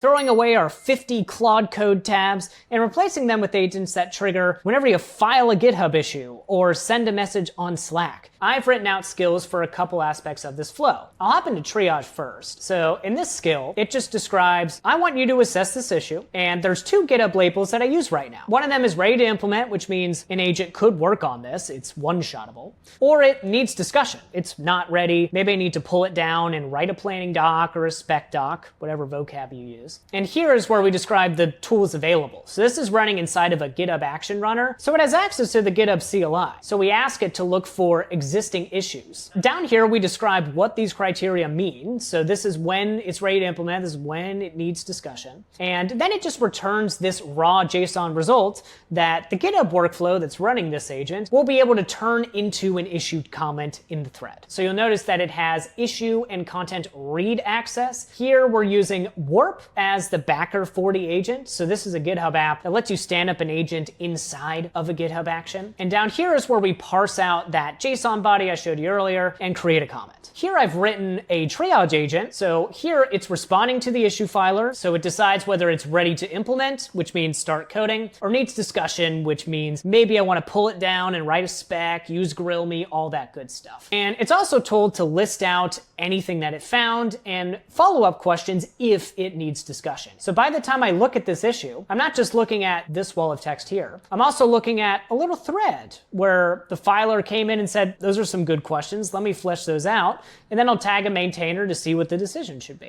throwing away our 50 Claude code tabs and replacing them with agents that trigger whenever you file a GitHub issue or send a message on Slack. I've written out skills for a couple aspects of this flow. I'll hop into triage first. So in this skill, it just describes, I want you to assess this issue, and there's 2 GitHub labels that I use right now. One of them is ready to implement, which means an agent could work on this. It's one-shottable. Or it needs discussion. It's not ready. Maybe I need to pull it down and write a planning doc or a spec doc, whatever vocab you use. And here is where we describe the tools available. So this is running inside of a GitHub action runner. So it has access to the GitHub CLI. So we ask it to look for existing issues. Down here, we describe what these criteria mean. So this is when it's ready to implement. This is when it needs discussion. And then it just returns this raw JSON result that the GitHub workflow that's running this agent will be able to turn into an issued comment in the thread. So you'll notice that it has issue and content read access. Here we're using Warp as the backer for the agent. So this is a GitHub app that lets you stand up an agent inside of a GitHub action. And down here is where we parse out that JSON body I showed you earlier and create a comment. Here I've written a triage agent. So here it's responding to the issue filer. So it decides whether it's ready to implement, which means start coding, or needs discussion, which means maybe I want to pull it down and write a spec, use grill me, all that good stuff. And it's also told to list out anything that it found and follow-up questions if it needs discussion. So by the time I look at this issue, I'm not just looking at this wall of text here. I'm also looking at a little thread where the filer came in and said, those are some good questions. Let me flesh those out. And then I'll tag a maintainer to see what the decision should be.